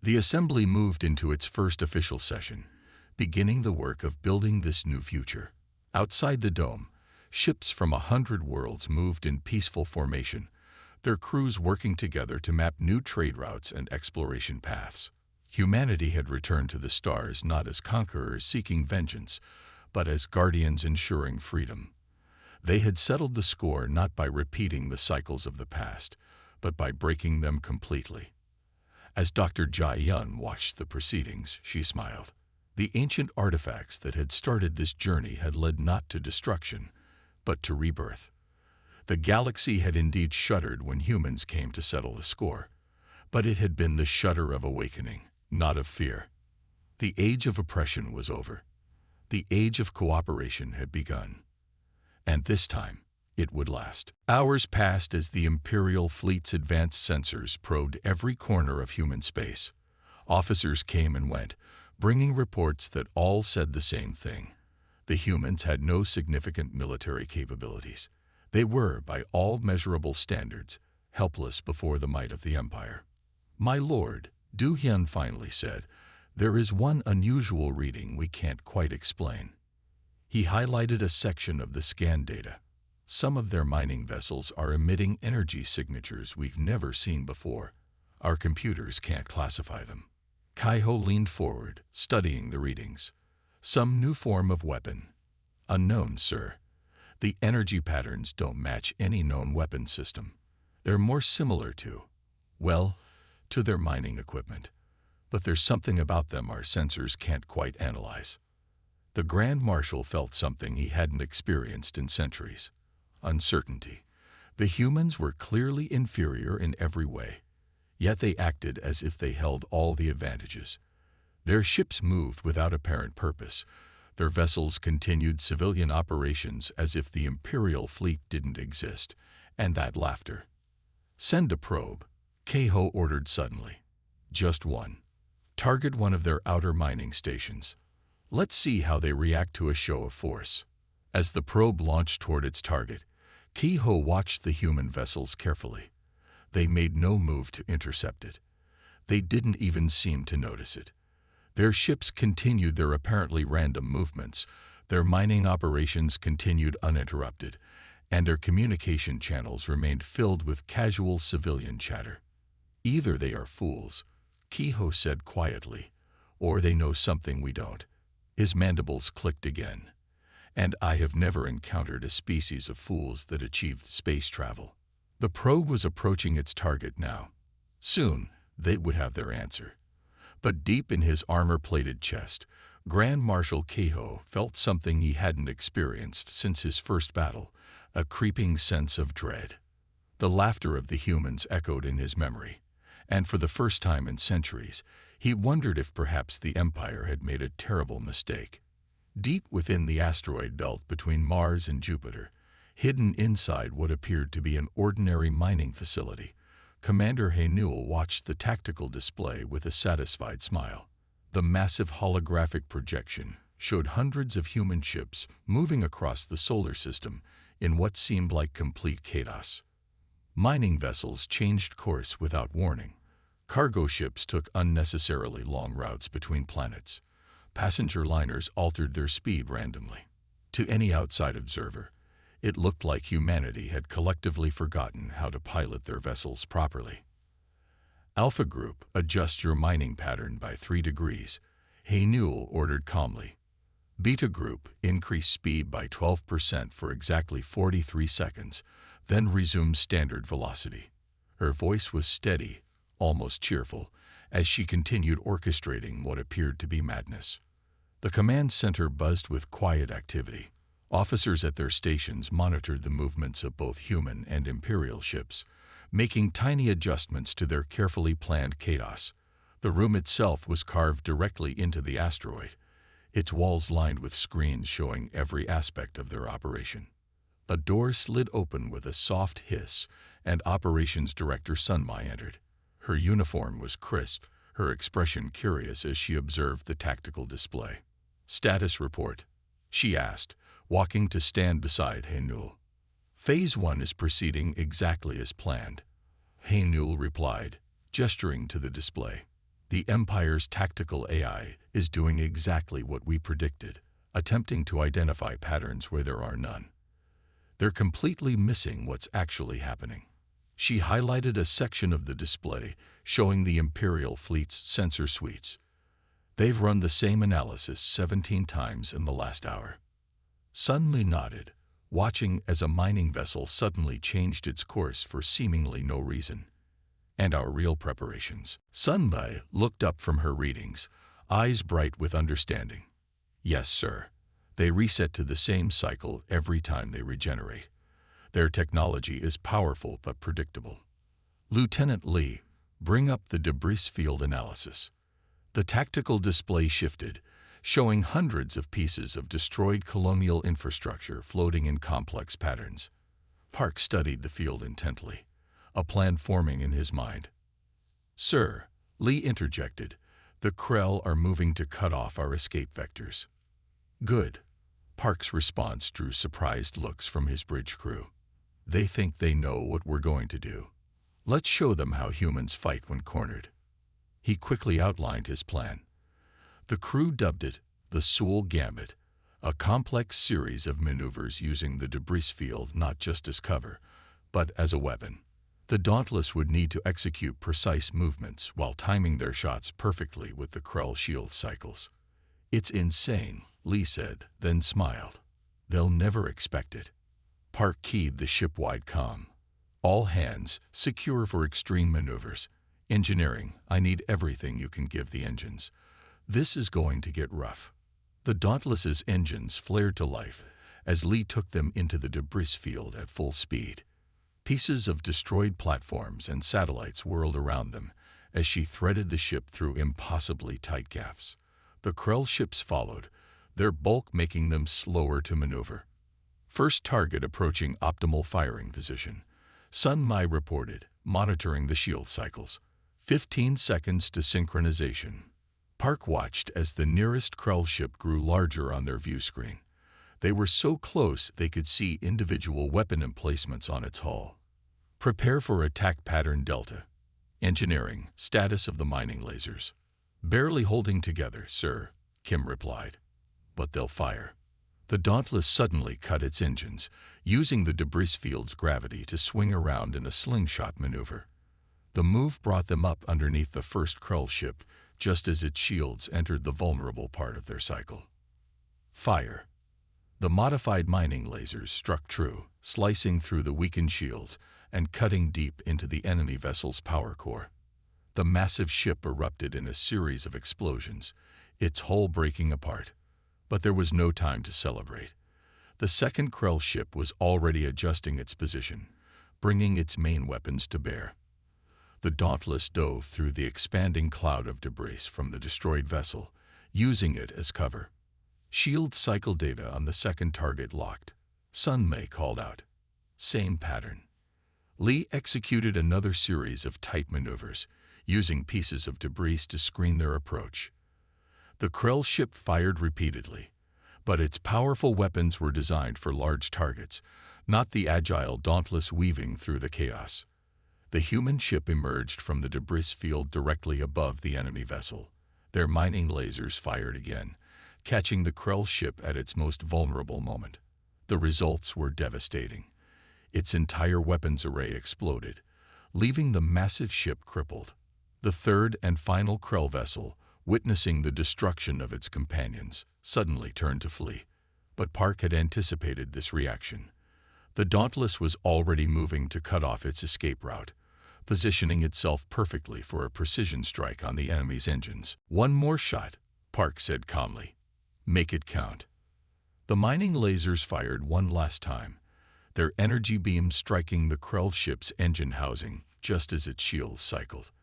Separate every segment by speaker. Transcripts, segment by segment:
Speaker 1: The assembly moved into its first official session, beginning the work of building this new future. Outside the dome, ships from 100 worlds moved in peaceful formation, their crews working together to map new trade routes and exploration paths. Humanity had returned to the stars not as conquerors seeking vengeance, but as guardians ensuring freedom. They had settled the score not by repeating the cycles of the past, but by breaking them completely. As Dr. Jai Yun watched the proceedings, she smiled. The ancient artifacts that had started this journey had led not to destruction, but to rebirth. The galaxy had indeed shuddered when humans came to settle the score, but it had been the shudder of awakening, not of fear. The age of oppression was over. The age of cooperation had begun. And this time, it would last. Hours passed as the Imperial fleet's advanced sensors probed every corner of human space. Officers came and went, bringing reports that all said the same thing. The humans had no significant military capabilities. They were, by all measurable standards, helpless before the might of the Empire. "My lord," Du Hyun finally said, "there is one unusual reading we can't quite explain." He highlighted a section of the scan data. "Some of their mining vessels are emitting energy signatures we've never seen before. Our computers can't classify them." Kaiho leaned forward, studying the readings. "Some new form of weapon. Unknown, sir. The energy patterns don't match any known weapon system. They're more similar to, well, to their mining equipment. But there's something about them our sensors can't quite analyze." The Grand Marshal felt something he hadn't experienced in centuries. Uncertainty. The humans were clearly inferior in every way, yet they acted as if they held all the advantages. Their ships moved without apparent purpose. Their vessels continued civilian operations as if the Imperial fleet didn't exist, and that laughter. "Send a probe," Keiho ordered suddenly. "Just one. Target one of their outer mining stations. Let's see how they react to a show of force." As the probe launched toward its target, Keiho watched the human vessels carefully. They made no move to intercept it. They didn't even seem to notice it. Their ships continued their apparently random movements, their mining operations continued uninterrupted, and their communication channels remained filled with casual civilian chatter. "Either they are fools," Keiho said quietly, "or they know something we don't." His mandibles clicked again. "And I have never encountered a species of fools that achieved space travel." The probe was approaching its target now. Soon, they would have their answer. But deep in his armor-plated chest, Grand Marshal Keiho felt something he hadn't experienced since his first battle, a creeping sense of dread. The laughter of the humans echoed in his memory, and for the first time in centuries, he wondered if perhaps the Empire had made a terrible mistake. Deep within the asteroid belt between Mars and Jupiter, hidden inside what appeared to be an ordinary mining facility, Commander Haenul watched the tactical display with a satisfied smile. The massive holographic projection showed hundreds of human ships moving across the solar system in what seemed like complete chaos. Mining vessels changed course without warning. Cargo ships took unnecessarily long routes between planets. Passenger liners altered their speed randomly. To any outside observer, it looked like humanity had collectively forgotten how to pilot their vessels properly. "Alpha Group, adjust your mining pattern by 3 degrees, Haenul ordered calmly. "Beta Group, increase speed by 12% for exactly 43 seconds, then resume standard velocity." Her voice was steady, almost cheerful, as she continued orchestrating what appeared to be madness. The command center buzzed with quiet activity. Officers at their stations monitored the movements of both human and Imperial ships, making tiny adjustments to their carefully planned chaos. The room itself was carved directly into the asteroid, its walls lined with screens showing every aspect of their operation. A door slid open with a soft hiss, and Operations Director Sunmai entered. Her uniform was crisp, her expression curious as she observed the tactical display. "Status report?" she asked, walking to stand beside Haenul. "Phase 1 is proceeding exactly as planned," Haenul replied, gesturing to the display. The Empire's tactical AI is doing exactly what we predicted, attempting to identify patterns where there are none. They're completely missing what's actually happening. She highlighted a section of the display showing the Imperial fleet's sensor suites. They've run the same analysis 17 times in the last hour. Sun Mi nodded, watching as a mining vessel suddenly changed its course for seemingly no reason. And our real preparations. Sun Mi looked up from her readings, eyes bright with understanding. Yes, sir. They reset to the same cycle every time they regenerate. Their technology is powerful but predictable. Lieutenant Lee, bring up the debris field analysis. The tactical display shifted, showing hundreds of pieces of destroyed colonial infrastructure floating in complex patterns. Park studied the field intently, a plan forming in his mind. Sir, Lee interjected, the Krell are moving to cut off our escape vectors. Good. Park's response drew surprised looks from his bridge crew. They think they know what we're going to do. Let's show them how humans fight when cornered. He quickly outlined his plan. The crew dubbed it the Sewell Gambit, a complex series of maneuvers using the debris field not just as cover, but as a weapon. The Dauntless would need to execute precise movements while timing their shots perfectly with the Krell shield cycles. It's insane, Lee said, then smiled. They'll never expect it. Park keyed the ship-wide comm. All hands, secure for extreme maneuvers. Engineering, I need everything you can give the engines. This is going to get rough. The Dauntless's engines flared to life as Lee took them into the debris field at full speed. Pieces of destroyed platforms and satellites whirled around them as she threaded the ship through impossibly tight gaps. The Krell ships followed, their bulk making them slower to maneuver. First target approaching optimal firing position. Sun Mi reported, monitoring the shield cycles. 15 seconds to synchronization. Park watched as the nearest Krell ship grew larger on their view screen. They were so close they could see individual weapon emplacements on its hull. Prepare for attack pattern Delta. Engineering, status of the mining lasers. Barely holding together, sir, Kim replied. But they'll fire. The Dauntless suddenly cut its engines, using the debris field's gravity to swing around in a slingshot maneuver. The move brought them up underneath the first Krell ship, just as its shields entered the vulnerable part of their cycle. Fire. The modified mining lasers struck true, slicing through the weakened shields and cutting deep into the enemy vessel's power core. The massive ship erupted in a series of explosions, its hull breaking apart. But there was no time to celebrate. The second Krell ship was already adjusting its position, bringing its main weapons to bear. The Dauntless dove through the expanding cloud of debris from the destroyed vessel, using it as cover. Shield cycle data on the second target locked. Sun Mi called out. Same pattern. Lee executed another series of tight maneuvers, using pieces of debris to screen their approach. The Krell ship fired repeatedly, but its powerful weapons were designed for large targets, not the agile Dauntless weaving through the chaos. The human ship emerged from the debris field directly above the enemy vessel. Their mining lasers fired again, catching the Krell ship at its most vulnerable moment. The results were devastating. Its entire weapons array exploded, leaving the massive ship crippled. The third and final Krell vessel, witnessing the destruction of its companions, suddenly turned to flee. But Park had anticipated this reaction. The Dauntless was already moving to cut off its escape route, positioning itself perfectly for a precision strike on the enemy's engines. One more shot, Park said calmly. Make it count. The mining lasers fired one last time, their energy beams striking the Krell ship's engine housing just as its shields cycled.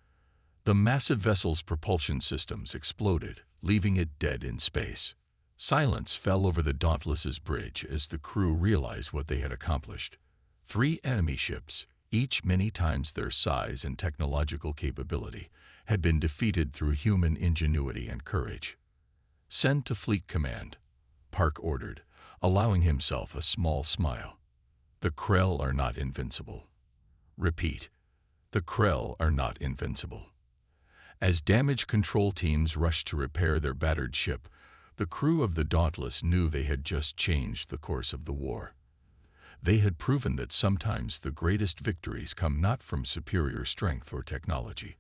Speaker 1: The massive vessel's propulsion systems exploded, leaving it dead in space. Silence fell over the Dauntless's bridge as the crew realized what they had accomplished. 3 enemy ships, each many times their size and technological capability, had been defeated through human ingenuity and courage. Send to Fleet Command, Park ordered, allowing himself a small smile. The Krell are not invincible. Repeat, the Krell are not invincible. As damage control teams rushed to repair their battered ship, the crew of the Dauntless knew they had just changed the course of the war. They had proven that sometimes the greatest victories come not from superior strength or technology,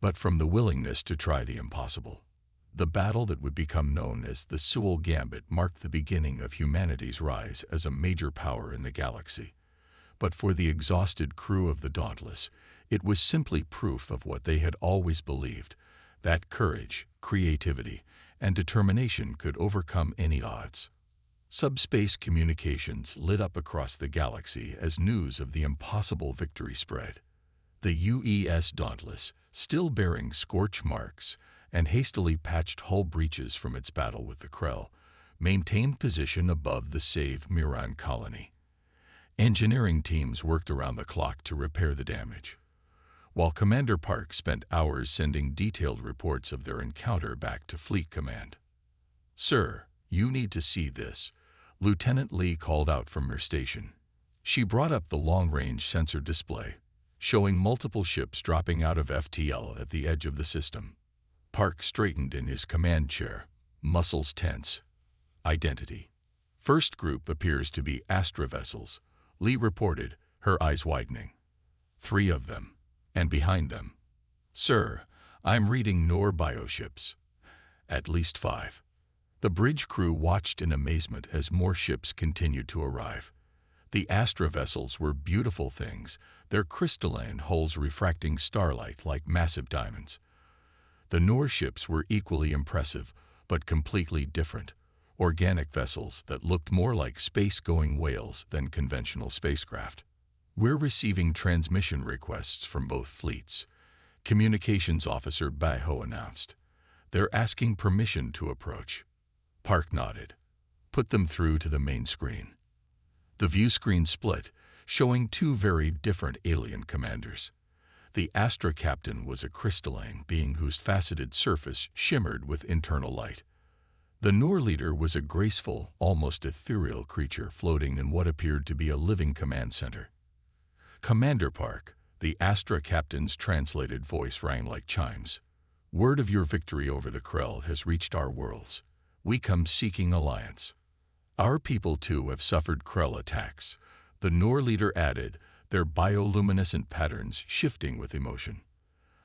Speaker 1: but from the willingness to try the impossible. The battle that would become known as the Sewell Gambit marked the beginning of humanity's rise as a major power in the galaxy. But for the exhausted crew of the Dauntless, it was simply proof of what they had always believed, that courage, creativity, and determination could overcome any odds. Subspace communications lit up across the galaxy as news of the impossible victory spread. The UES Dauntless, still bearing scorch marks and hastily patched hull breaches from its battle with the Krell, maintained position above the Save Miran colony. Engineering teams worked around the clock to repair the damage, while Commander Park spent hours sending detailed reports of their encounter back to Fleet Command. "Sir, you need to see this," Lieutenant Lee called out from her station. She brought up the long-range sensor display, showing multiple ships dropping out of FTL at the edge of the system. Park straightened in his command chair, muscles tense. Identity. "First group appears to be Astra vessels," Lee reported, her eyes widening. "3 of them. And behind them." "Sir, I'm reading Nor bioships." "At least 5. The bridge crew watched in amazement as more ships continued to arrive. The Astra vessels were beautiful things, their crystalline hulls refracting starlight like massive diamonds. The Nor ships were equally impressive, but completely different, organic vessels that looked more like space-going whales than conventional spacecraft. "We're receiving transmission requests from both fleets," Communications Officer Baiho announced. "They're asking permission to approach." Park nodded. "Put them through to the main screen." The view screen split, showing 2 very different alien commanders. The Astra captain was a crystalline being whose faceted surface shimmered with internal light. The Nor leader was a graceful, almost ethereal creature floating in what appeared to be a living command center. "Commander Park," the Astra captain's translated voice rang like chimes. "Word of your victory over the Krell has reached our worlds. We come seeking alliance. Our people too have suffered Krell attacks," the Nor leader added, their bioluminescent patterns shifting with emotion.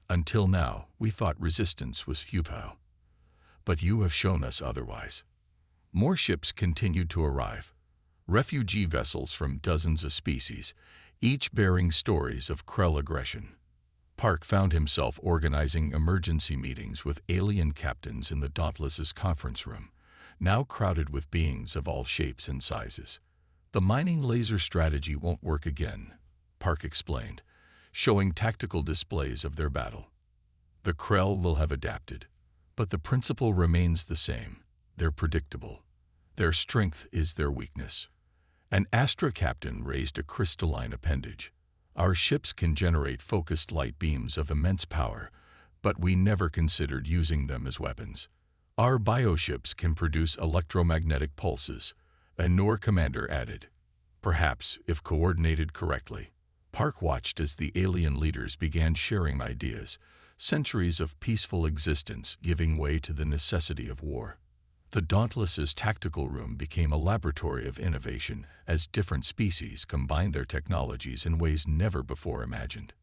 Speaker 1: "Until now, we thought resistance was futile. But you have shown us otherwise." More ships continued to arrive. Refugee vessels from dozens of species, each bearing stories of Krell aggression. Park found himself organizing emergency meetings with alien captains in the Dauntless's conference room, now crowded with beings of all shapes and sizes. "The mining laser strategy won't work again," Park explained, showing tactical displays of their battle. "The Krell will have adapted, but the principle remains the same. They're predictable. Their strength is their weakness." An Astra captain raised a crystalline appendage. "Our ships can generate focused light beams of immense power, but we never considered using them as weapons. Our bioships can produce electromagnetic pulses," a Nor commander added. "Perhaps, if coordinated correctly." Park watched as the alien leaders began sharing ideas, centuries of peaceful existence giving way to the necessity of war. The Dauntless's tactical room became a laboratory of innovation as different species combined their technologies in ways never before imagined.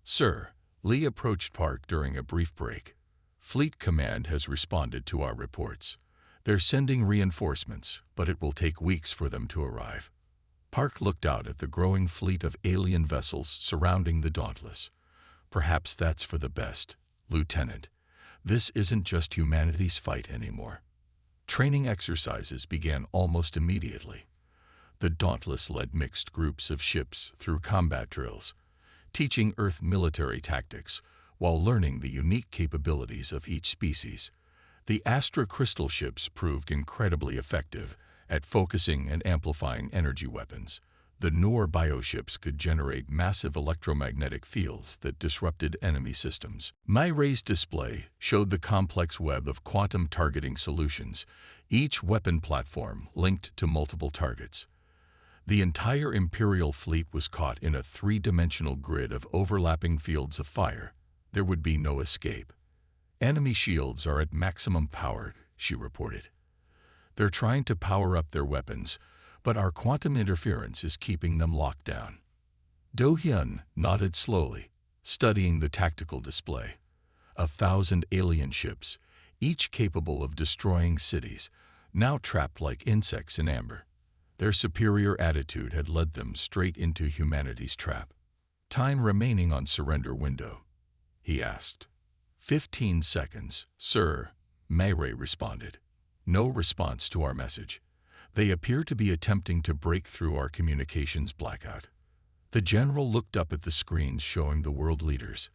Speaker 1: "Sir," Lee approached Park during a brief break. "Fleet Command has responded to our reports. They're sending reinforcements, but it will take weeks for them to arrive." Park looked out at the growing fleet of alien vessels surrounding the Dauntless. "Perhaps that's for the best, Lieutenant. This isn't just humanity's fight anymore." Training exercises began almost immediately. The Dauntless led mixed groups of ships through combat drills, teaching Earth military tactics while learning the unique capabilities of each species. The Astra crystal ships proved incredibly effective at focusing and amplifying energy weapons. The Nor bioships could generate massive electromagnetic fields that disrupted enemy systems. My-Ray's display showed the complex web of quantum targeting solutions, each weapon platform linked to multiple targets. The entire Imperial fleet was caught in a 3-dimensional grid of overlapping fields of fire. There would be no escape. Enemy shields are at maximum power, she reported. They're trying to power up their weapons, but our quantum interference is keeping them locked down. Do-hyun nodded slowly, studying the tactical display. 1,000 alien ships, each capable of destroying cities, now trapped like insects in amber. Their superior attitude had led them straight into humanity's trap. Time remaining on surrender window, he asked. 15 seconds, sir, Mayray responded. No response to our message. They appear to be attempting to break through our communications blackout. The general looked up at the screens showing the world leaders.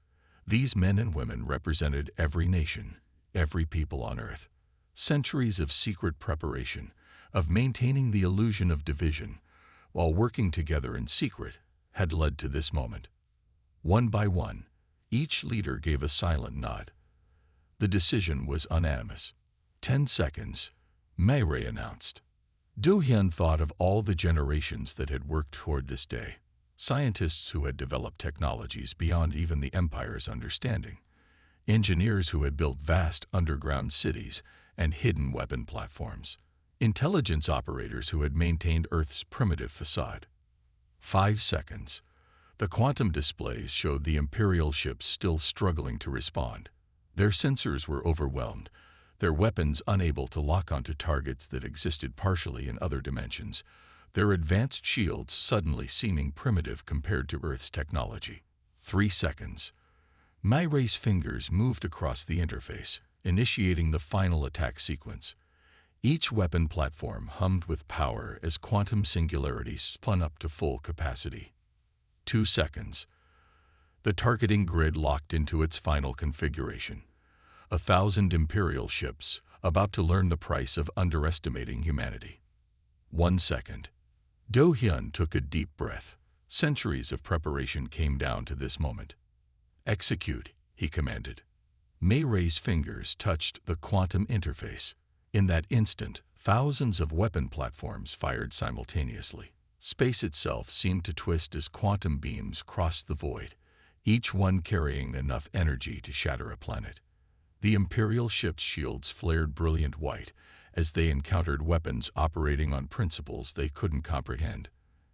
Speaker 1: These men and women represented every nation, every people on Earth. Centuries of secret preparation, of maintaining the illusion of division, while working together in secret, had led to this moment. One by one, each leader gave a silent nod. The decision was unanimous. 10 seconds, Mayray announced. Do-hyun thought of all the generations that had worked toward this day. Scientists who had developed technologies beyond even the Empire's understanding. Engineers who had built vast underground cities and hidden weapon platforms. Intelligence operators who had maintained Earth's primitive facade. 5 seconds. The quantum displays showed the Imperial ships still struggling to respond. Their sensors were overwhelmed, their weapons unable to lock onto targets that existed partially in other dimensions, their advanced shields suddenly seeming primitive compared to Earth's technology. 3 seconds. Mayray's fingers moved across the interface, initiating the final attack sequence. Each weapon platform hummed with power as quantum singularities spun up to full capacity. 2 seconds. The targeting grid locked into its final configuration. 1,000 Imperial ships, about to learn the price of underestimating humanity. 1 second. Do-hyun took a deep breath. Centuries of preparation came down to this moment. Execute, he commanded. Mayray's fingers touched the quantum interface. In that instant, thousands of weapon platforms fired simultaneously. Space itself seemed to twist as quantum beams crossed the void, each one carrying enough energy to shatter a planet. The Imperial ships' shields flared brilliant white as they encountered weapons operating on principles they couldn't comprehend.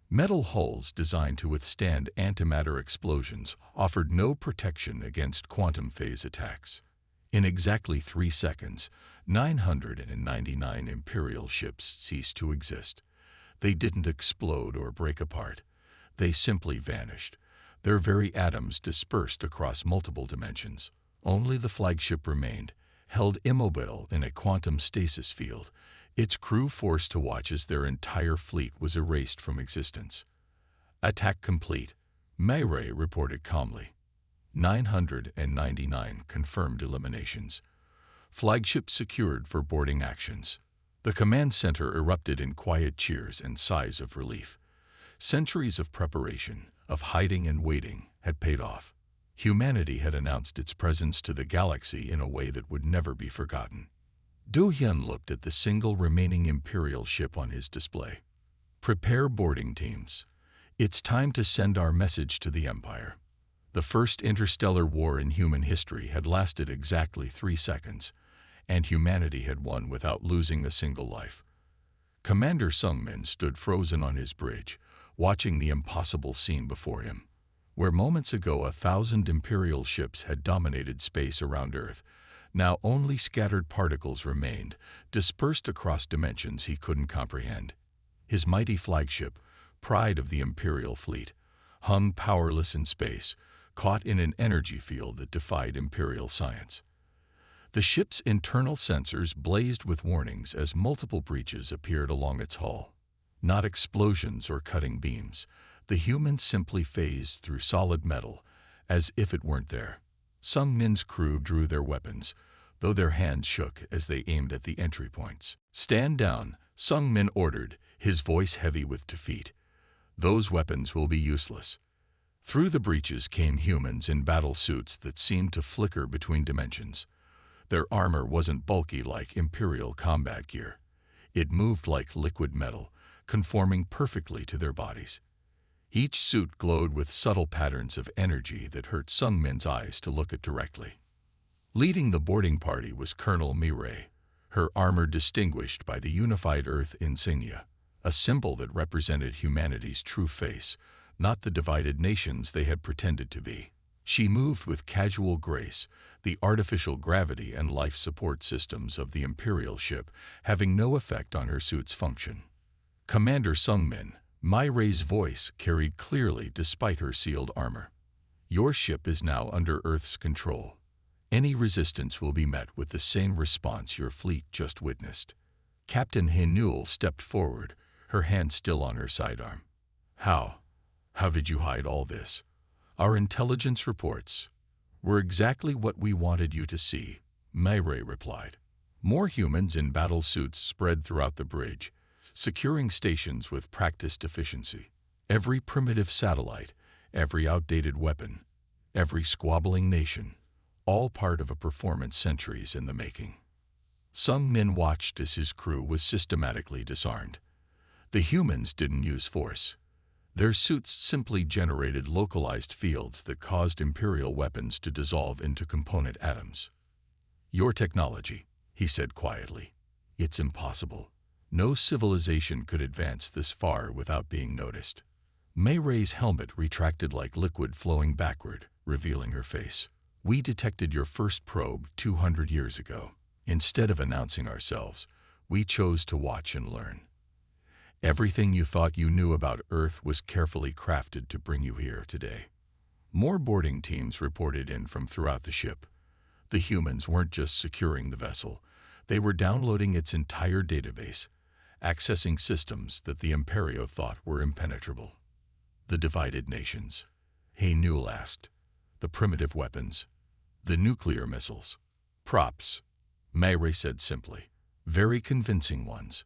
Speaker 1: Metal hulls designed to withstand antimatter explosions offered no protection against quantum phase attacks. In exactly 3 seconds, 999 Imperial ships ceased to exist. They didn't explode or break apart. They simply vanished, their very atoms dispersed across multiple dimensions. Only the flagship remained, held immobile in a quantum stasis field, its crew forced to watch as their entire fleet was erased from existence. Attack complete, Mayray reported calmly. 999 confirmed eliminations. Flagship secured for boarding actions. The command center erupted in quiet cheers and sighs of relief. Centuries of preparation, of hiding and waiting, had paid off. Humanity had announced its presence to the galaxy in a way that would never be forgotten. Do-hyun looked at the single remaining Imperial ship on his display. Prepare boarding teams. It's time to send our message to the Empire. The first interstellar war in human history had lasted exactly 3 seconds, and humanity had won without losing a single life. Commander Sungmin stood frozen on his bridge, watching the impossible scene before him. Where moments ago 1,000 Imperial ships had dominated space around Earth, now only scattered particles remained, dispersed across dimensions he couldn't comprehend. His mighty flagship, pride of the Imperial fleet, hung powerless in space, caught in an energy field that defied Imperial science. The ship's internal sensors blazed with warnings as multiple breaches appeared along its hull. Not explosions or cutting beams. The humans simply phased through solid metal, as if it weren't there. Sungmin's crew drew their weapons, though their hands shook as they aimed at the entry points. "Stand down," Sungmin ordered, his voice heavy with defeat. "Those weapons will be useless." Through the breaches came humans in battle suits that seemed to flicker between dimensions. Their armor wasn't bulky like Imperial combat gear. It moved like liquid metal, conforming perfectly to their bodies. Each suit glowed with subtle patterns of energy that hurt Sungmin's eyes to look at directly. Leading the boarding party was Colonel Mireille, her armor distinguished by the unified Earth insignia, a symbol that represented humanity's true face, not the divided nations they had pretended to be. She moved with casual grace, the artificial gravity and life support systems of the Imperial ship having no effect on her suit's function. Commander Sungmin, Mireille's voice carried clearly despite her sealed armor. Your ship is now under Earth's control. Any resistance will be met with the same response your fleet just witnessed. Captain Hainul stepped forward, her hand still on her sidearm. How did you hide all this? Our intelligence reports were exactly what we wanted you to see, Mireille replied. More humans in battle suits spread throughout the bridge, securing stations with practiced efficiency. Every primitive satellite, every outdated weapon, every squabbling nation, all part of a performance centuries in the making. Sung Min watched as his crew was systematically disarmed. The humans didn't use force. Their suits simply generated localized fields that caused Imperial weapons to dissolve into component atoms. Your technology, he said quietly. It's impossible. No civilization could advance this far without being noticed. Mireille's helmet retracted like liquid flowing backward, revealing her face. We detected your first probe 200 years ago. Instead of announcing ourselves, we chose to watch and learn. Everything you thought you knew about Earth was carefully crafted to bring you here today. More boarding teams reported in from throughout the ship. The humans weren't just securing the vessel, they were downloading its entire database, accessing systems that the Imperio thought were impenetrable. The divided nations, Hainul asked. The primitive weapons, the nuclear missiles, props, Mireille said simply. Very convincing ones.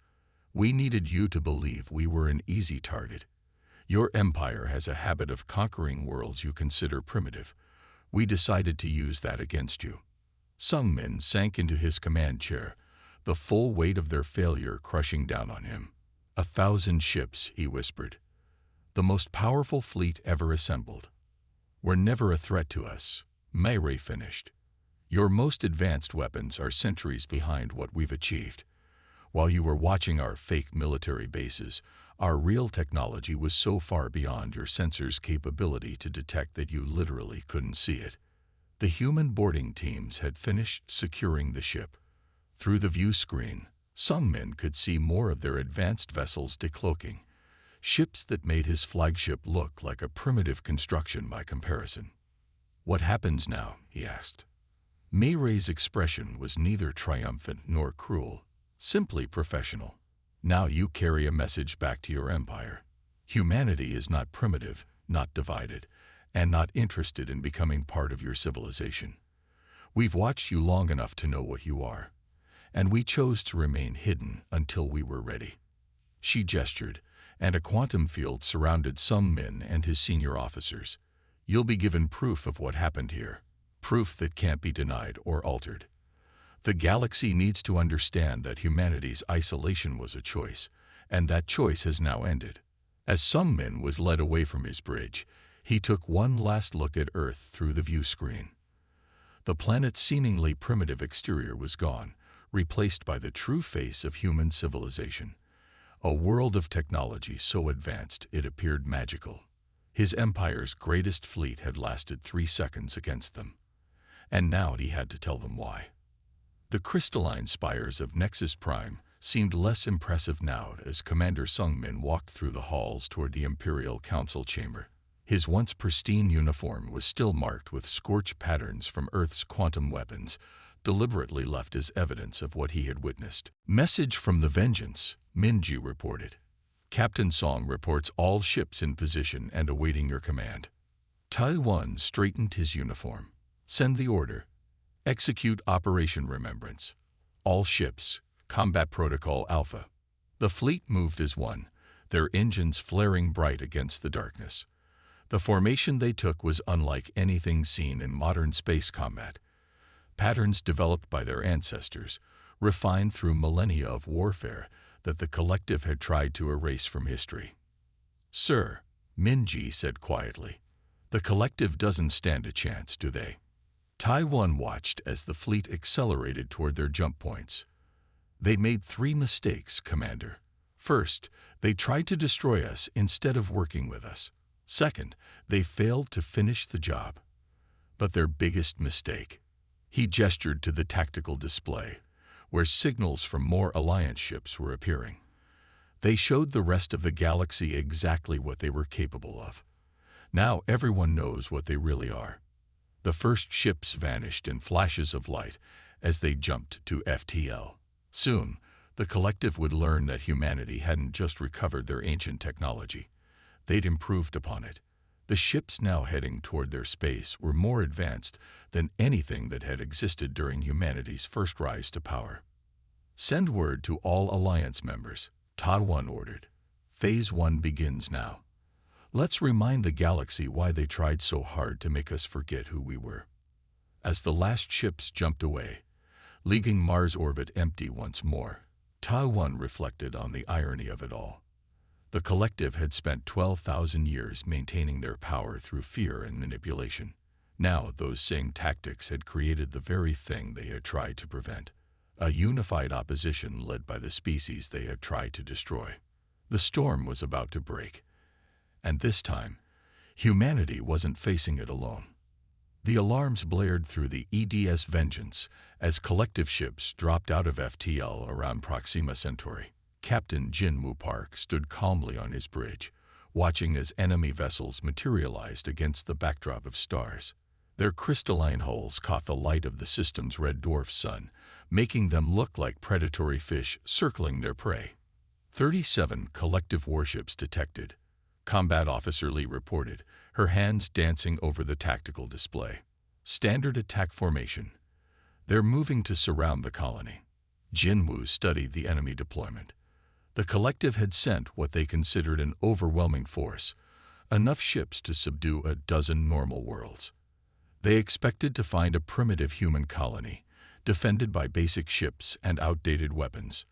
Speaker 1: We needed you to believe we were an easy target. Your empire has a habit of conquering worlds you consider primitive. We decided to use that against you. Sung Min sank into his command chair, the full weight of their failure crushing down on him. 1,000 ships, he whispered. The most powerful fleet ever assembled. Were never a threat to us, Mireille finished. Your most advanced weapons are centuries behind what we've achieved. While you were watching our fake military bases, our real technology was so far beyond your sensors' capability to detect that you literally couldn't see it. The human boarding teams had finished securing the ship. Through the view screen, Sung Min could see more of their advanced vessels decloaking. Ships that made his flagship look like a primitive construction by comparison. What happens now? He asked. Mireille's expression was neither triumphant nor cruel, simply professional. Now you carry a message back to your empire. Humanity is not primitive, not divided, and not interested in becoming part of your civilization. We've watched you long enough to know what you are, and we chose to remain hidden until we were ready. She gestured, and a quantum field surrounded Sung Min and his senior officers. You'll be given proof of what happened here, proof that can't be denied or altered. The galaxy needs to understand that humanity's isolation was a choice, and that choice has now ended. As Sung Min was led away from his bridge, he took one last look at Earth through the view screen. The planet's seemingly primitive exterior was gone, replaced by the true face of human civilization. A world of technology so advanced it appeared magical. His empire's greatest fleet had lasted 3 seconds against them. And now he had to tell them why. The crystalline spires of Nexus Prime seemed less impressive now as Commander Sung Min walked through the halls toward the Imperial Council chamber. His once pristine uniform was still marked with scorch patterns from Earth's quantum weapons, deliberately left as evidence of what he had witnessed. Message from the Vengeance, Minji reported. Captain Song reports all ships in position and awaiting your command. Taiwan straightened his uniform. Send the order. Execute Operation Remembrance. All ships, Combat Protocol Alpha. The fleet moved as one, their engines flaring bright against the darkness. The formation they took was unlike anything seen in modern space combat. Patterns developed by their ancestors, refined through millennia of warfare that the collective had tried to erase from history. Sir, Minji said quietly, the collective doesn't stand a chance, do they? Taiwan watched as the fleet accelerated toward their jump points. They made 3 mistakes, Commander. First, they tried to destroy us instead of working with us. Second, they failed to finish the job. But their biggest mistake. He gestured to the tactical display, where signals from more Alliance ships were appearing. They showed the rest of the galaxy exactly what they were capable of. Now everyone knows what they really are. The first ships vanished in flashes of light as they jumped to FTL. Soon, the collective would learn that humanity hadn't just recovered their ancient technology. They'd improved upon it. The ships now heading toward their space were more advanced than anything that had existed during humanity's first rise to power. Send word to all Alliance members, Taiwan ordered. Phase 1 begins now. Let's remind the galaxy why they tried so hard to make us forget who we were. As the last ships jumped away, leaving Mars' orbit empty once more, Taiwan reflected on the irony of it all. The collective had spent 12,000 years maintaining their power through fear and manipulation. Now those same tactics had created the very thing they had tried to prevent, a unified opposition led by the species they had tried to destroy. The storm was about to break, and this time, humanity wasn't facing it alone. The alarms blared through the EDS Vengeance as collective ships dropped out of FTL around Proxima Centauri. Captain Jinwoo Park stood calmly on his bridge, watching as enemy vessels materialized against the backdrop of stars. Their crystalline hulls caught the light of the system's red dwarf sun, making them look like predatory fish circling their prey. 37 collective warships detected, Combat Officer Lee reported, her hands dancing over the tactical display. Standard attack formation. They're moving to surround the colony. Jinwoo studied the enemy deployment. The collective had sent what they considered an overwhelming force, enough ships to subdue a dozen normal worlds. They expected to find a primitive human colony, defended by basic ships and outdated weapons.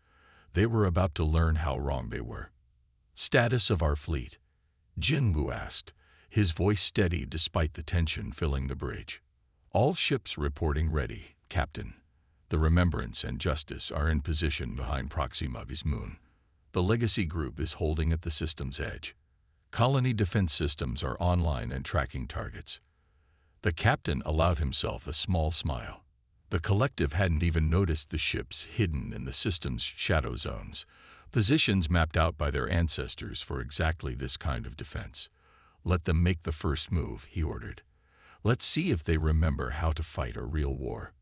Speaker 1: They were about to learn how wrong they were. Status of our fleet? Jinwoo asked, his voice steady despite the tension filling the bridge. All ships reporting ready, Captain. The Remembrance and Justice are in position behind Proxima's moon. The Legacy Group is holding at the system's edge. Colony defense systems are online and tracking targets. The captain allowed himself a small smile. The collective hadn't even noticed the ships hidden in the system's shadow zones, positions mapped out by their ancestors for exactly this kind of defense. Let them make the first move, he ordered. Let's see if they remember how to fight a real war.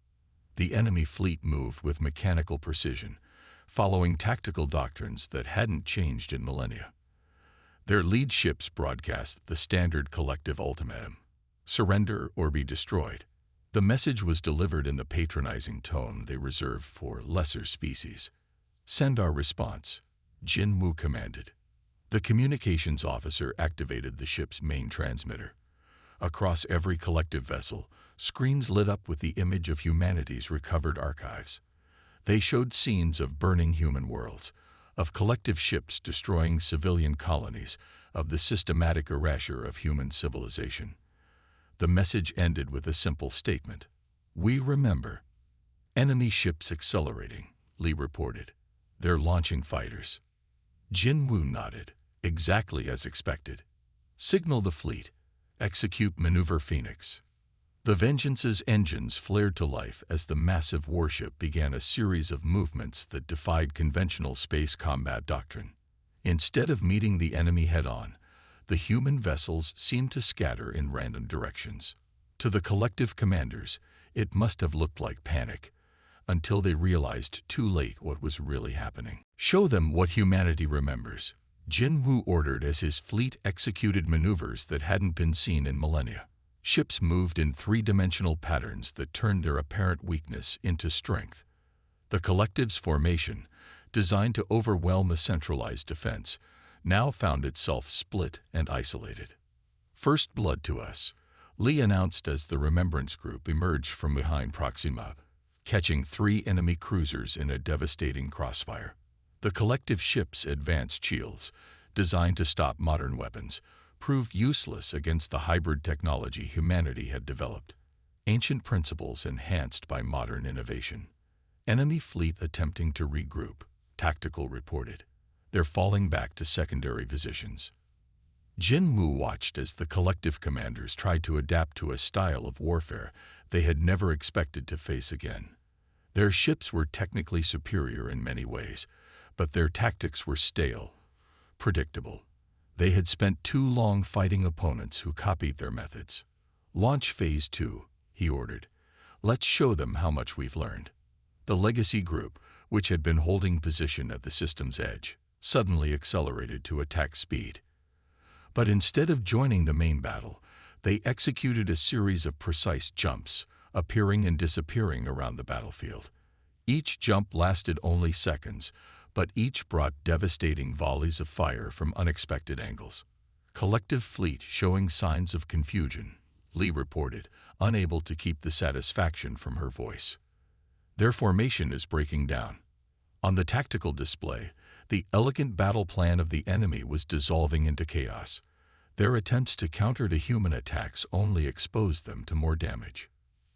Speaker 1: The enemy fleet moved with mechanical precision, following tactical doctrines that hadn't changed in millennia. Their lead ships broadcast the standard collective ultimatum: surrender or be destroyed. The message was delivered in the patronizing tone they reserved for lesser species. Send our response, Jinwoo commanded. The communications officer activated the ship's main transmitter. Across every collective vessel, screens lit up with the image of humanity's recovered archives. They showed scenes of burning human worlds, of collective ships destroying civilian colonies, of the systematic erasure of human civilization. The message ended with a simple statement: we remember. Enemy ships accelerating, Lee reported. They're launching fighters. Jinwoo nodded, exactly as expected. Signal the fleet. Execute Maneuver Phoenix. The Vengeance's engines flared to life as the massive warship began a series of movements that defied conventional space combat doctrine. Instead of meeting the enemy head-on, the human vessels seemed to scatter in random directions. To the collective commanders, it must have looked like panic, until they realized too late what was really happening. Show them what humanity remembers, Jinwoo ordered as his fleet executed maneuvers that hadn't been seen in millennia. Ships moved in three-dimensional patterns that turned their apparent weakness into strength. The collective's formation, designed to overwhelm a centralized defense, now found itself split and isolated. First blood to us, Lee announced as the Remembrance Group emerged from behind Proxima, catching 3 enemy cruisers in a devastating crossfire. The collective ship's advanced shields, designed to stop modern weapons, proved useless against the hybrid technology humanity had developed. ancient principles enhanced by modern innovation. Enemy fleet attempting to regroup, tactical reported. They're falling back to secondary positions. Jin Wu watched as the collective commanders tried to adapt to a style of warfare they had never expected to face again. Their ships were technically superior in many ways, but their tactics were stale, predictable. They had spent too long fighting opponents who copied their methods. "Launch Phase 2, he ordered. "Let's show them how much we've learned." The Legacy Group, which had been holding position at the system's edge, suddenly accelerated to attack speed. But instead of joining the main battle, they executed a series of precise jumps, appearing and disappearing around the battlefield. Each jump lasted only seconds, but each brought devastating volleys of fire from unexpected angles. "Collective fleet showing signs of confusion," Lee reported, unable to keep the satisfaction from her voice. "Their formation is breaking down." On the tactical display, the elegant battle plan of the enemy was dissolving into chaos. Their attempts to counter the human attacks only exposed them to more damage.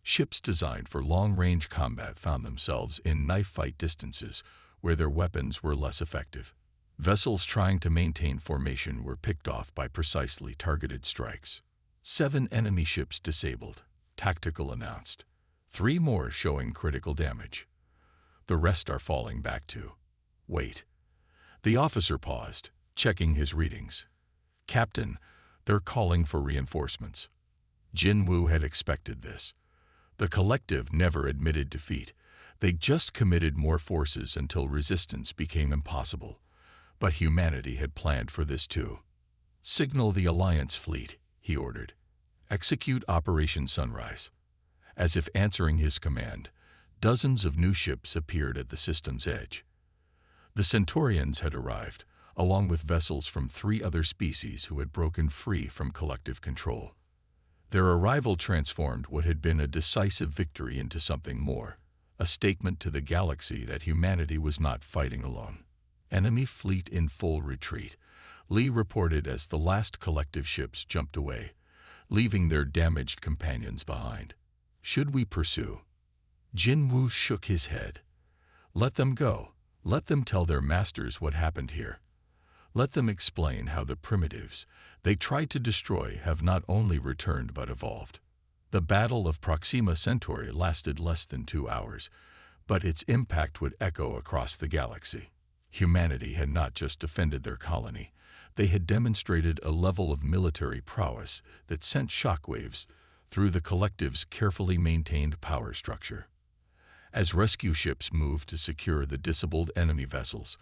Speaker 1: Ships designed for long-range combat found themselves in knife-fight distances where their weapons were less effective. Vessels trying to maintain formation were picked off by precisely targeted strikes. 7 enemy ships disabled, Tactical announced. 3 more showing critical damage. The rest are falling back too. Wait. The officer paused, checking his readings. "Captain, they're calling for reinforcements." Jin Wu had expected this. The collective never admitted defeat. They just committed more forces until resistance became impossible. But humanity had planned for this too. "Signal the Alliance fleet," he ordered. "Execute Operation Sunrise." As if answering his command, dozens of new ships appeared at the system's edge. The Centaurians had arrived, along with vessels from 3 other species who had broken free from collective control. Their arrival transformed what had been a decisive victory into something more, a statement to the galaxy that humanity was not fighting alone. "Enemy fleet in full retreat," Lee reported as the last collective ships jumped away, leaving their damaged companions behind. "Should we pursue?" Jin Wu shook his head. "Let them go. Let them tell their masters what happened here. Let them explain how the primitives they tried to destroy have not only returned but evolved." The Battle of Proxima Centauri lasted less than 2 hours, but its impact would echo across the galaxy. Humanity had not just defended their colony, they had demonstrated a level of military prowess that sent shockwaves through the collective's carefully maintained power structure. As rescue ships moved to secure the disabled enemy vessels,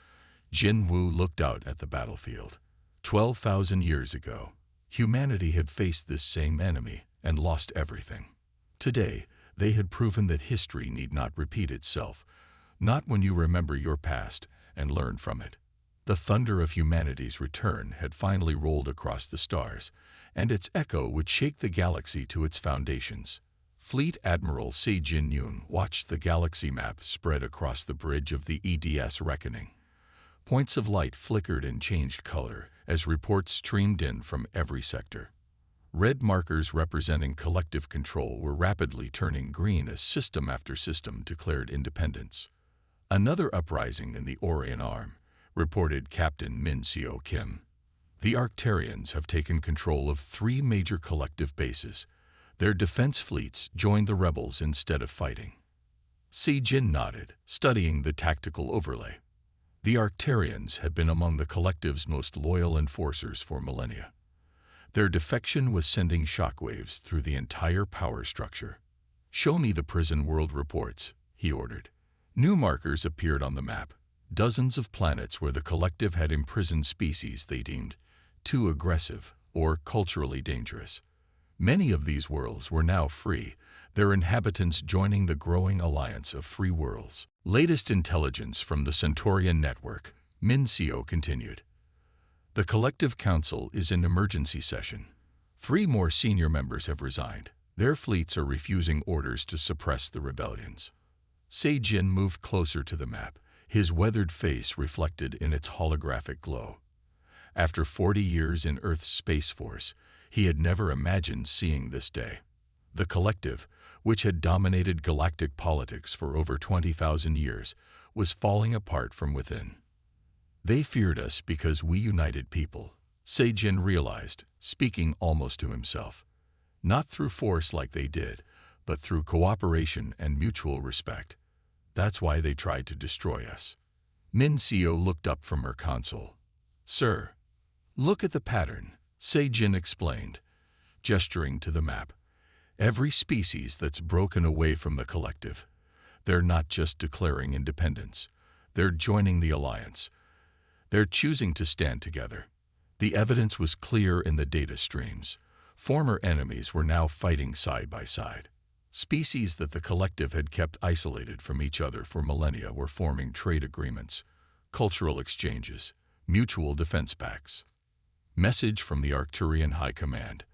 Speaker 1: Jin Wu looked out at the battlefield. 12,000 years ago, humanity had faced this same enemy and lost everything. Today, they had proven that history need not repeat itself, not when you remember your past and learn from it. The thunder of humanity's return had finally rolled across the stars, and its echo would shake the galaxy to its foundations. Fleet Admiral Se Jin Yun watched the galaxy map spread across the bridge of the EDS reckoning. Points of light flickered and changed color as reports streamed in from every sector. Red markers representing collective control were rapidly turning green as system after system declared independence. "Another uprising in the Orion Arm," reported Captain Min Seo Kim. "The Arcturians have taken control of 3 major collective bases. Their defense fleets joined the rebels instead of fighting." Se Jin nodded, studying the tactical overlay. The Arcturians had been among the collective's most loyal enforcers for millennia. Their defection was sending shockwaves through the entire power structure. "Show me the prison world reports," he ordered. New markers appeared on the map. Dozens of planets where the collective had imprisoned species they deemed too aggressive or culturally dangerous. Many of these worlds were now free, their inhabitants joining the growing alliance of free worlds. "Latest intelligence from the Centaurian network," Min Seo continued. "The Collective Council is in emergency session. 3 more senior members have resigned. Their fleets are refusing orders to suppress the rebellions." Se Jin moved closer to the map, his weathered face reflected in its holographic glow. After 40 years in Earth's Space Force, he had never imagined seeing this day. The collective, which had dominated galactic politics for over 20,000 years, was falling apart from within. They feared us because we united people, Seijin realized, speaking almost to himself. Not through force like they did, but through cooperation and mutual respect. That's why they tried to destroy us. Min-Seo looked up from her console. Sir, look at the pattern, Seijin explained, gesturing to the map. Every species that's broken away from the collective, they're not just declaring independence. They're joining the alliance. They're choosing to stand together. The evidence was clear in the data streams. Former enemies were now fighting side by side. Species that the collective had kept isolated from each other for millennia were forming trade agreements, cultural exchanges, mutual defense pacts. Message from the Arcturian High Command.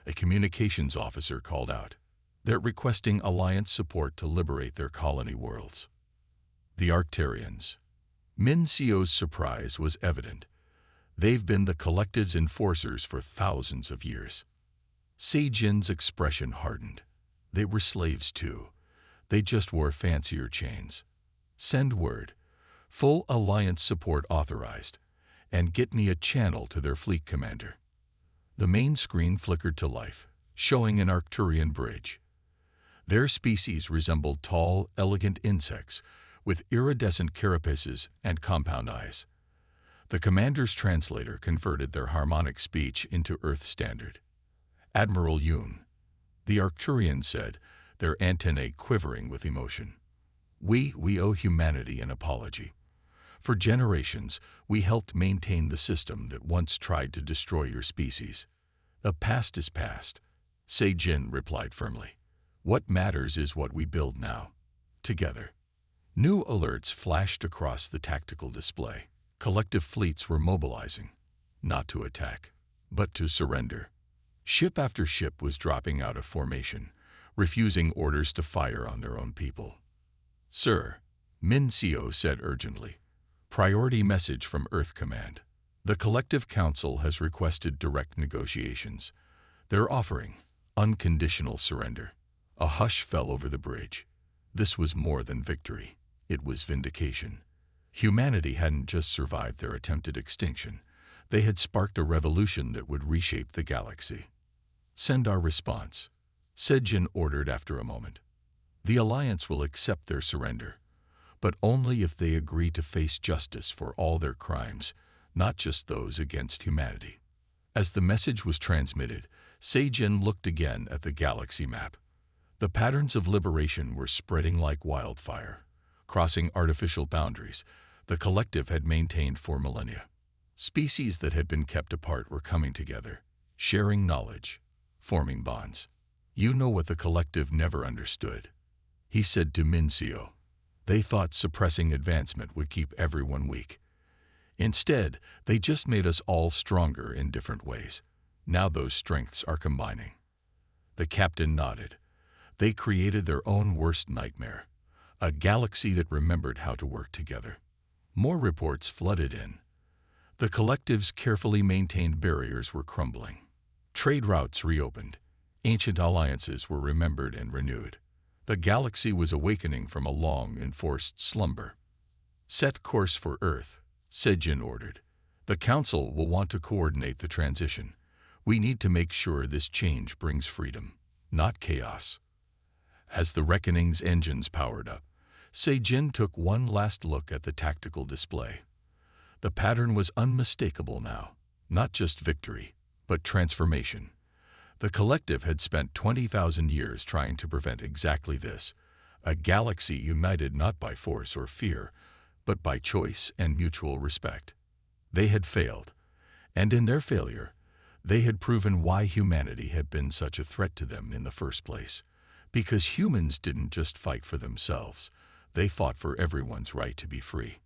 Speaker 1: A communications officer called out. They're requesting alliance support to liberate their colony worlds. The Arcturians. Min-Seo's surprise was evident. They've been the collective's enforcers for thousands of years. Seijin's expression hardened. They were slaves too. They just wore fancier chains. Send word. Full alliance support authorized. And get me a channel to their fleet commander. The main screen flickered to life, showing an Arcturian bridge. Their species resembled tall, elegant insects with iridescent carapaces and compound eyes. The commander's translator converted their harmonic speech into Earth standard. Admiral Yoon, the Arcturian said, their antennae quivering with emotion. We owe humanity an apology. For generations, we helped maintain the system that once tried to destroy your species. The past is past, Seijin replied firmly. What matters is what we build now, together. New alerts flashed across the tactical display. Collective fleets were mobilizing, not to attack, but to surrender. Ship after ship was dropping out of formation, refusing orders to fire on their own people. Sir, Min-Seo said urgently. Priority message from Earth Command. The Collective Council has requested direct negotiations. They're offering unconditional surrender. A hush fell over the bridge. This was more than victory. It was vindication. Humanity hadn't just survived their attempted extinction. They had sparked a revolution that would reshape the galaxy. Send our response, Seijin ordered after a moment. The Alliance will accept their surrender, but only if they agree to face justice for all their crimes, not just those against humanity. As the message was transmitted, Seijin looked again at the galaxy map. The patterns of liberation were spreading like wildfire, crossing artificial boundaries the collective had maintained for millennia. Species that had been kept apart were coming together, sharing knowledge, forming bonds. You know what the collective never understood, he said to Min-Seo. They thought suppressing advancement would keep everyone weak. Instead, they just made us all stronger in different ways. Now those strengths are combining. The captain nodded. They created their own worst nightmare, a galaxy that remembered how to work together. More reports flooded in. The collective's carefully maintained barriers were crumbling. Trade routes reopened. Ancient alliances were remembered and renewed. The galaxy was awakening from a long, enforced slumber. Set course for Earth, Seijin ordered. The Council will want to coordinate the transition. We need to make sure this change brings freedom, not chaos. As the Reckoning's engines powered up, Seijin took one last look at the tactical display. The pattern was unmistakable now, not just victory, but transformation. The collective had spent 20,000 years trying to prevent exactly this, a galaxy united not by force or fear, but by choice and mutual respect. They had failed, and in their failure, they had proven why humanity had been such a threat to them in the first place. Because humans didn't just fight for themselves, they fought for everyone's right to be free.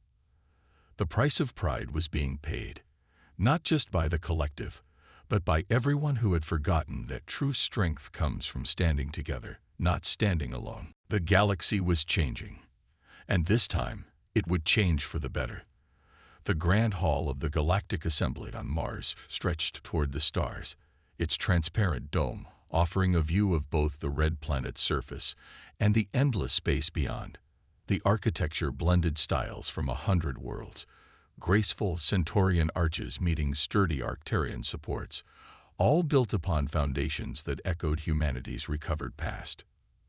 Speaker 1: The price of pride was being paid, not just by the collective, but by everyone who had forgotten that true strength comes from standing together, not standing alone. The galaxy was changing, and this time it would change for the better. The grand hall of the Galactic Assembly on Mars stretched toward the stars, its transparent dome offering a view of both the red planet's surface and the endless space beyond. The architecture blended styles from 100 worlds, graceful Centaurian arches meeting sturdy Arcturian supports, all built upon foundations that echoed humanity's recovered past.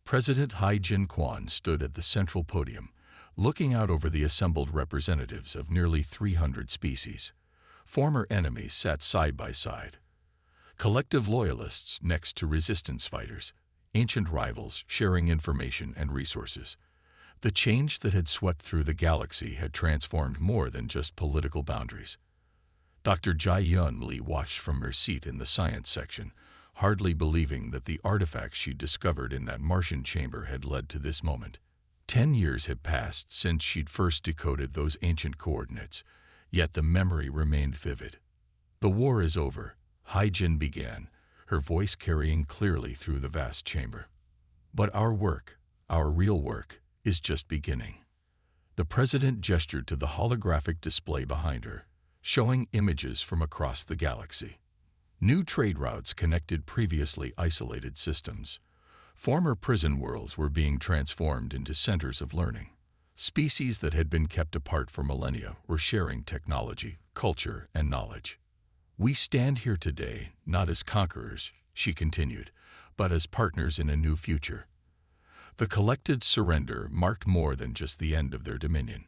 Speaker 1: President Hai-Jin Quan stood at the central podium, looking out over the assembled representatives of nearly 300 species. Former enemies sat side by side. Collective loyalists next to resistance fighters, ancient rivals sharing information and resources. The change that had swept through the galaxy had transformed more than just political boundaries. Dr. Jai-Yun Lee watched from her seat in the science section, hardly believing that the artifacts she'd discovered in that Martian chamber had led to this moment. 10 years had passed since she'd first decoded those ancient coordinates, yet the memory remained vivid. "The war is over," Hai-Jin began, her voice carrying clearly through the vast chamber. "But our work, our real work, is just beginning." The president gestured to the holographic display behind her, showing images from across the galaxy. New trade routes connected previously isolated systems. Former prison worlds were being transformed into centers of learning. Species that had been kept apart for millennia were sharing technology, culture, and knowledge. "We stand here today not as conquerors," she continued, "but as partners in a new future." The collective surrender marked more than just the end of their dominion.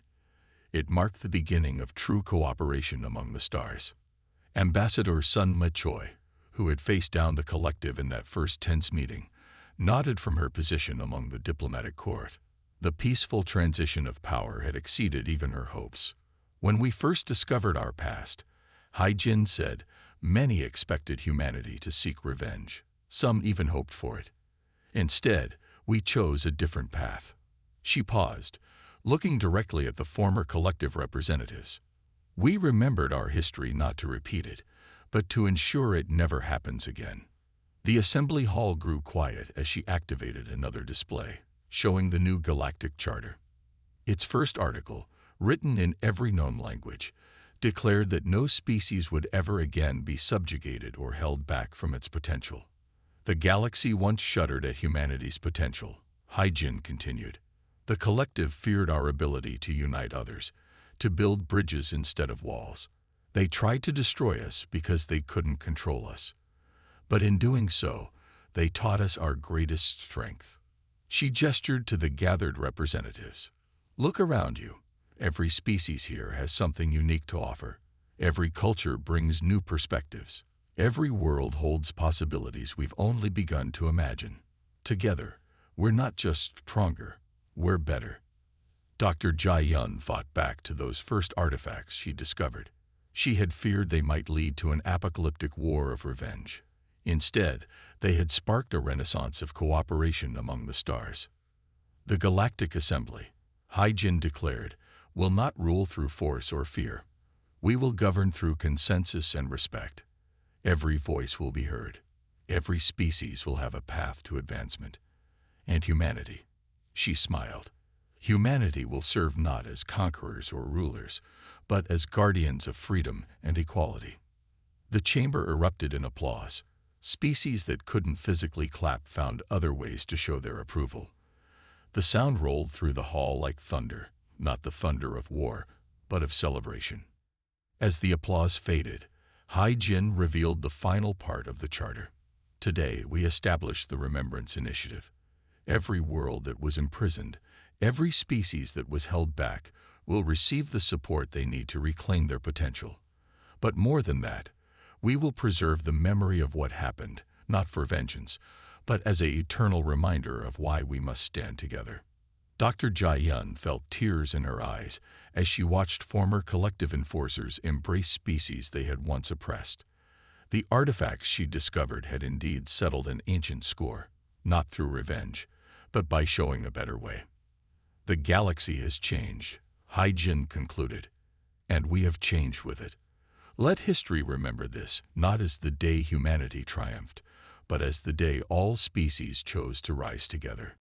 Speaker 1: It marked the beginning of true cooperation among the stars. Ambassador Sun Ma-Choi, who had faced down the collective in that first tense meeting, nodded from her position among the diplomatic court. The peaceful transition of power had exceeded even her hopes. "When we first discovered our past," Hai-Jin said, "many expected humanity to seek revenge. Some even hoped for it. Instead, we chose a different path." She paused, looking directly at the former collective representatives. "We remembered our history not to repeat it, but to ensure it never happens again." The assembly hall grew quiet as she activated another display, showing the new galactic charter. Its first article, written in every known language, declared that no species would ever again be subjugated or held back from its potential. "The galaxy once shuddered at humanity's potential," Hai-Jin continued. "The collective feared our ability to unite others, to build bridges instead of walls. They tried to destroy us because they couldn't control us. But in doing so, they taught us our greatest strength." She gestured to the gathered representatives. "Look around you. Every species here has something unique to offer. Every culture brings new perspectives. Every world holds possibilities we've only begun to imagine. Together, we're not just stronger, we're better." Dr. Jai-Yun fought back to those first artifacts she discovered. She had feared they might lead to an apocalyptic war of revenge. Instead, they had sparked a renaissance of cooperation among the stars. "The Galactic Assembly," Hai-Jin declared, "will not rule through force or fear. We will govern through consensus and respect. Every voice will be heard. Every species will have a path to advancement. And humanity," she smiled, "humanity will serve not as conquerors or rulers, but as guardians of freedom and equality." The chamber erupted in applause. Species that couldn't physically clap found other ways to show their approval. The sound rolled through the hall like thunder, not the thunder of war, but of celebration. As the applause faded, Hai-Jin revealed the final part of the charter. "Today, we establish the Remembrance Initiative. Every world that was imprisoned, every species that was held back, will receive the support they need to reclaim their potential. But more than that, we will preserve the memory of what happened, not for vengeance, but as an eternal reminder of why we must stand together." Dr. Jai-Yun felt tears in her eyes as she watched former collective enforcers embrace species they had once oppressed. The artifacts she discovered had indeed settled an ancient score, not through revenge, but by showing a better way. "The galaxy has changed," Hai-Jin concluded, "and we have changed with it. Let history remember this, not as the day humanity triumphed, but as the day all species chose to rise together."